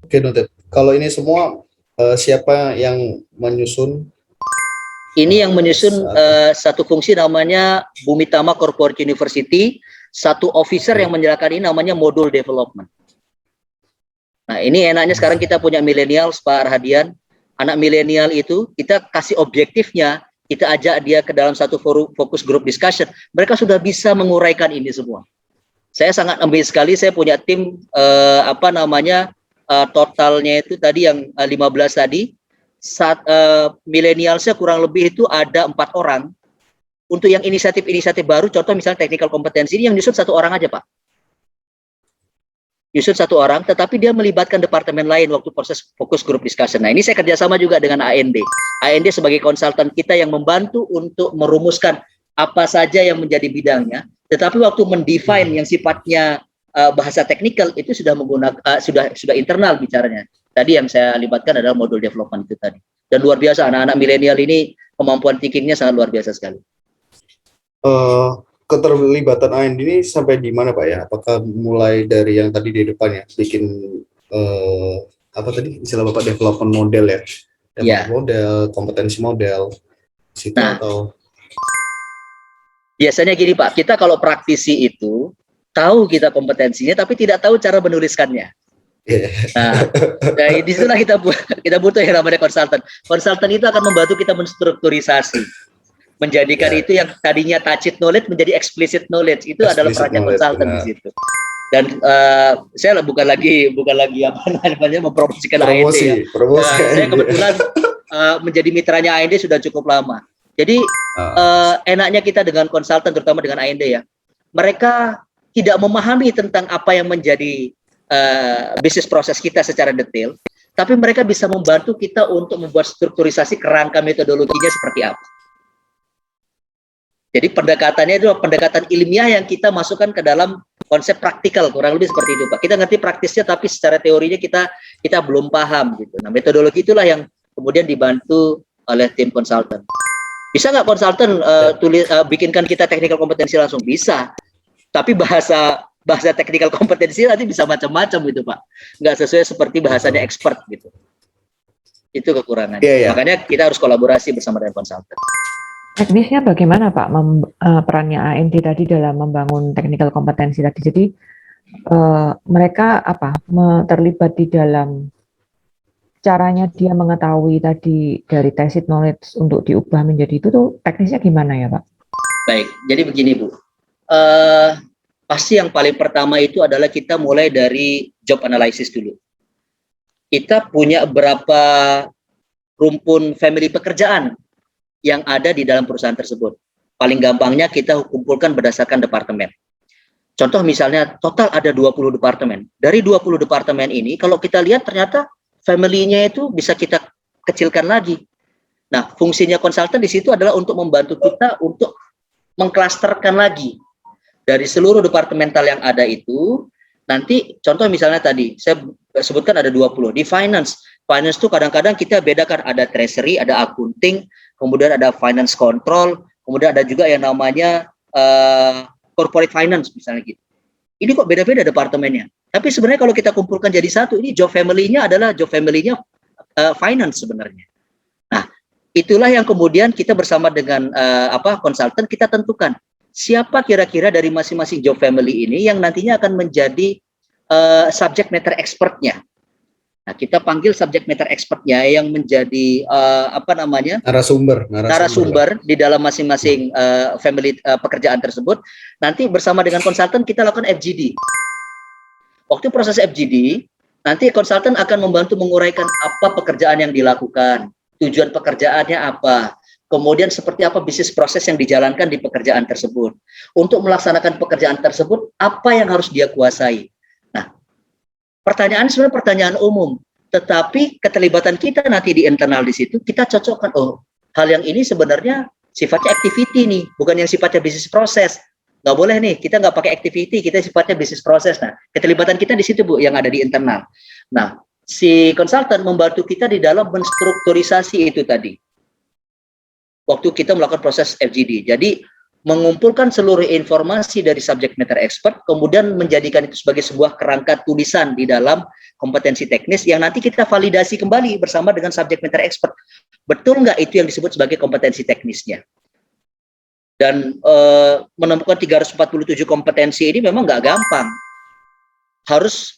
Oke, noted. Kalau ini semua siapa yang menyusun? Ini yang menyusun Saat satu fungsi namanya Bumitama Corporate University, satu officer yang menjalankan ini namanya modul development. Nah, ini enaknya sekarang kita punya millennials, Pak Arhadian. Anak milenial itu kita kasih objektifnya, kita ajak dia ke dalam satu fokus group discussion. Mereka sudah bisa menguraikan ini semua. Saya sangat amazed sekali, saya punya tim totalnya itu tadi yang 15 tadi. Milenialsnya kurang lebih itu ada 4 orang. Untuk yang inisiatif-inisiatif baru, contoh misalnya technical kompetensi ini yang nyusun 1 orang aja, Pak. Nyusun 1 orang, tetapi dia melibatkan departemen lain waktu proses fokus group discussion. Nah, ini saya kerjasama juga dengan AND. AND sebagai konsultan kita yang membantu untuk merumuskan apa saja yang menjadi bidangnya, tetapi waktu mendefine yang sifatnya bahasa teknikal itu sudah menggunakan sudah internal bicaranya. Tadi yang saya libatkan adalah modul development itu tadi. Dan luar biasa, anak-anak milenial ini kemampuan thinkingnya sangat luar biasa sekali. keterlibatan AND ini sampai di mana, Pak ya? Apakah mulai dari yang tadi di depan ya, bikin apa tadi istilah Bapak, development model ya? Development model, kompetensi model, situ atau? Biasanya gini Pak, kita kalau praktisi itu tahu kita kompetensinya, tapi tidak tahu cara menuliskannya. Nah, di situlah kita butuh yang namanya konsultan. Konsultan itu akan membantu kita menstrukturisasi, menjadikan itu yang tadinya tacit knowledge menjadi explicit knowledge. Itu adalah perannya konsultan di situ. Dan saya bukan lagi apa namanya mempromosikan AND ya. Saya kebetulan menjadi mitranya AND sudah cukup lama. Jadi enaknya kita dengan konsultan, terutama dengan AND ya, mereka tidak memahami tentang apa yang menjadi bisnis proses kita secara detail, tapi mereka bisa membantu kita untuk membuat strukturisasi kerangka metodologinya seperti apa. Jadi pendekatannya itu pendekatan ilmiah yang kita masukkan ke dalam konsep praktikal, kurang lebih seperti itu Pak. Kita ngerti praktisnya, tapi secara teorinya kita belum paham gitu. Nah, metodologi itulah yang kemudian dibantu oleh tim konsultan. Bisa nggak konsultan bikinkan kita technical kompetensi langsung? Bisa. Tapi bahasa technical kompetensi nanti bisa macam-macam gitu Pak. Nggak sesuai seperti bahasanya expert gitu. Itu kekurangannya. Makanya kita harus kolaborasi bersama dengan konsultan. Teknisnya bagaimana Pak perannya AND tadi dalam membangun technical kompetensi tadi? Jadi mereka terlibat di dalam caranya dia mengetahui tadi dari tacit knowledge untuk diubah menjadi itu tuh teknisnya gimana ya Pak? Baik, jadi begini Bu. Pasti yang paling pertama itu adalah kita mulai dari job analysis dulu. Kita punya berapa rumpun family pekerjaan yang ada di dalam perusahaan tersebut. Paling gampangnya kita kumpulkan berdasarkan departemen. Contoh misalnya total ada 20 departemen. Dari 20 departemen ini kalau kita lihat ternyata family-nya itu bisa kita kecilkan lagi. Nah, fungsinya konsultan di situ adalah untuk membantu kita untuk mengklasterkan lagi dari seluruh departemental yang ada itu. Nanti contoh misalnya tadi saya sebutkan ada 20 di finance. Finance itu kadang-kadang kita bedakan, ada treasury, ada accounting, kemudian ada finance control, kemudian ada juga yang namanya corporate finance misalnya gitu. Ini kok beda-beda departemennya. Tapi sebenarnya kalau kita kumpulkan jadi satu, ini job family-nya adalah job family-nya finance sebenarnya. Nah, itulah yang kemudian kita bersama dengan konsultan kita tentukan siapa kira-kira dari masing-masing job family ini yang nantinya akan menjadi subject matter expert-nya. Nah, kita panggil subject matter expertnya yang menjadi narasumber di dalam masing-masing family pekerjaan tersebut. Nanti bersama dengan konsultan kita lakukan FGD. Waktu proses FGD, nanti konsultan akan membantu menguraikan apa pekerjaan yang dilakukan, tujuan pekerjaannya apa, kemudian seperti apa bisnis proses yang dijalankan di pekerjaan tersebut. Untuk melaksanakan pekerjaan tersebut, apa yang harus dia kuasai. Pertanyaan sebenarnya pertanyaan umum, tetapi keterlibatan kita nanti di internal di situ kita cocokkan, oh hal yang ini sebenarnya sifatnya activity nih, bukan yang sifatnya bisnis proses. Nggak boleh nih, kita nggak pakai activity, kita sifatnya bisnis proses. Nah, keterlibatan kita di situ Bu, yang ada di internal. Nah, si konsultan membantu kita di dalam menstrukturisasi itu tadi. Waktu kita melakukan proses FGD. Jadi mengumpulkan seluruh informasi dari subject matter expert, kemudian menjadikan itu sebagai sebuah kerangka tulisan di dalam kompetensi teknis yang nanti kita validasi kembali bersama dengan subject matter expert. Betul nggak itu yang disebut sebagai kompetensi teknisnya? Dan menemukan 347 kompetensi ini memang nggak gampang. Harus